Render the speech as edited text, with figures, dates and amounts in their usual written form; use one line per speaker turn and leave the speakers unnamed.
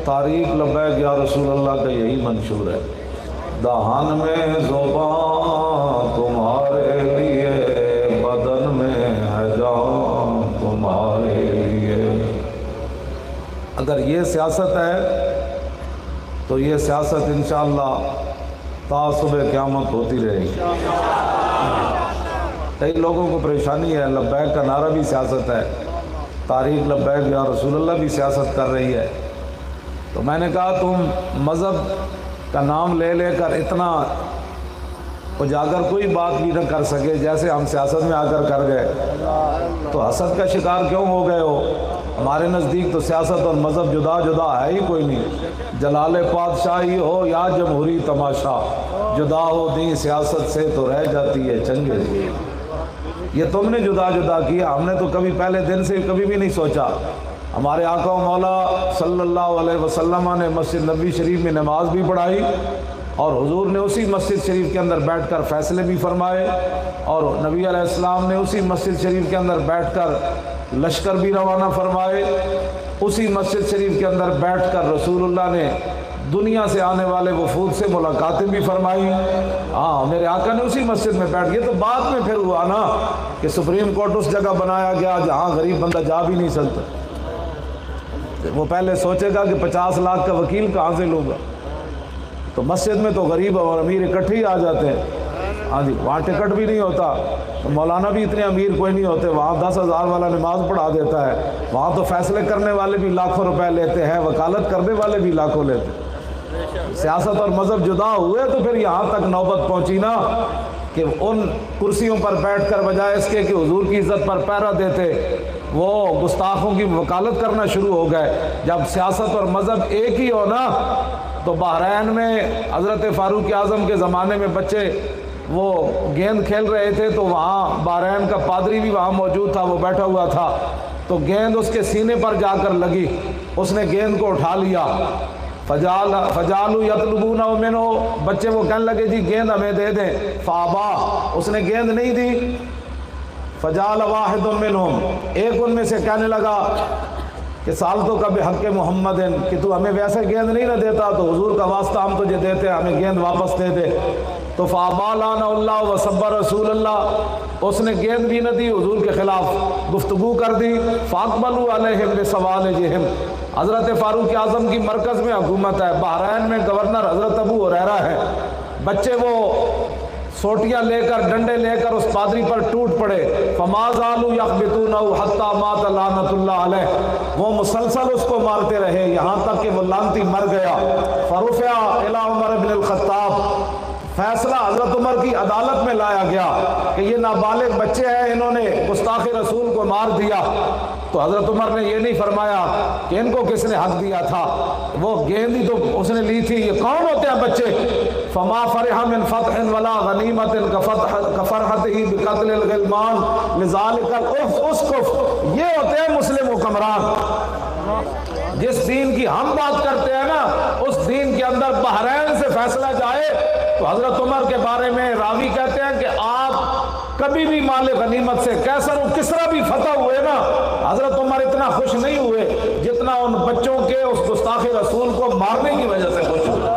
तारीख लब्बैक या रसूल अल्लाह का यही मंशूर है। दहन में ज़ुबान तुम्हारे लिए, बदन में है जान तुम्हारे लिए। अगर ये सियासत है तो ये सियासत इंशाअल्लाह ता सुबह क़यामत होती रहेगी। कई लोगों को परेशानी है, लब्बैक का नारा भी सियासत है, तारीख लब्बैक या रसूल अल्लाह भी सियासत कर रही है। तो मैंने कहा तुम मज़हब का नाम ले लेकर इतना उजागर कोई बात भी न कर सके जैसे हम सियासत में आकर कर गए, तो हसद का शिकार क्यों हो गए हो? हमारे नज़दीक तो सियासत और मज़हब जुदा जुदा है ही कोई नहीं। जलाल पातशाही हो या जमहूरी तमाशा, जुदा हो दी सियासत से तो रह जाती है चंगे। ये तुमने जुदा जुदा किया, हमने तो कभी पहले दिन से कभी भी नहीं सोचा। हमारे आका मौला सल्लल्लाहु अलैहि वसल्लम ने मस्जिद नबी शरीफ में नमाज भी पढ़ाई और हुजूर ने उसी मस्जिद शरीफ के अंदर बैठकर फैसले भी फरमाए, और नबी अलैहिस्सलाम ने उसी मस्जिद शरीफ के अंदर बैठकर लश्कर भी रवाना फरमाए। उसी मस्जिद शरीफ के अंदर बैठकर रसूलुल्लाह ने दुनिया से आने वाले वफूद से मुलाकातें भी फरमाई। हाँ, मेरे आका ने उसी मस्जिद में बैठ गए। तो बाद में फिर हुआ ना कि सुप्रीम कोर्ट उस जगह बनाया गया जहाँ गरीब बंदा जा भी नहीं सकता। वो पहले सोचेगा कि 50 लाख का वकील कहाँ से लूँगा, तो मस्जिद में तो गरीब और अमीर इकट्ठे ही आ जाते हैं। हाँ जी, वहाँ टिकट भी नहीं होता, तो मौलाना भी इतने अमीर कोई नहीं होते, वहाँ 10,000 वाला नमाज पढ़ा देता है। वहाँ तो फैसले करने वाले भी लाखों रुपए लेते हैं, वकालत करने वाले भी लाखों लेते हैं। सियासत और मज़हब जुदा हुए तो फिर यहाँ तक नौबत पहुँची ना कि उन कुर्सियों पर बैठकर बजाय इसके कि हुजूर की इज़्ज़त पर पहरा देते, वो गुस्ताखों की वकालत करना शुरू हो गए। जब सियासत और मज़हब एक ही हो ना, तो बहरैन में हज़रत फ़ारूक आज़म के ज़माने में बच्चे वो गेंद खेल रहे थे, तो वहाँ बहरैन का पादरी भी वहाँ मौजूद था, वो बैठा हुआ था, तो गेंद उसके सीने पर जाकर लगी, उसने गेंद को उठा लिया। फजालू यतलबूना मिनो, बच्चे वो कहने लगे जी गेंद हमें दे दें, फाबा, उसने गेंद नहीं दी। फजाल वाहिदुम मिनहुम, एक उनमें से कहने लगा कि साल तो कभी हक़ मोहम्मद कि तू हमें वैसे गेंद नहीं ना देता, तो हुजूर का वास्ता हम तुझे देते, हमें गेंद वापस दे दे। तो फ़ाबालानल्लाह व सब्बर रसूलल्लाह, उसने गेंद भी न दी, हुजूर के ख़िलाफ़ गुफ्तगू कर दी। फ़ाक़बलू अलैहिम बिसवालिहिम, हज़रत फ़ारूक आज़म की मरकज़ में हुकूमत है, बहरैन में गवर्नर हज़रत अबू हुरैरा है। बच्चे वो सोटियाँ लेकर, डंडे लेकर उस पादरी पर टूट पड़े। फमाज़ालू यख़बितूनहु हत्ता मात लानतुल्लाह अलैह, वो मुसलसल उसको मारते रहे यहाँ तक कि वो लानती मर गया। फ़रुफ़िया इला उमर इब्न अल-ख़त्ताब, फैसला हज़रत उमर की अदालत में लाया गया कि ये नाबालिग बच्चे हैं, इन्होंने गुस्ताख़ रसूल को मार दिया। तो हज़रत उमर ने ये नहीं फरमाया कि इनको किसने हक दिया था, वो गेंद ही तो उसने ली थी, ये कौन होते हैं बच्चे। फमा फरहा मिन फ़तहिन वला गनीमतिन कफ़रहतिही बिक़त्लिल ग़िलमान लिज़ालिकल उफ़, ये होते हैं मुस्लिम हुक्मरान। जिस दीन की हम बात करते हैं ना, उस दीन के अंदर बहरैन से फैसला जाए। तो हज़रत उमर के बारे में रावी कहते हैं कि आप कभी भी माल गनीमत से कैसर और किसरा भी फतह हुए ना, हज़रत उमर इतना खुश नहीं हुए जितना उन बच्चों के उस गुस्ताख़ रसूल को मारने की वजह से खुश हुए।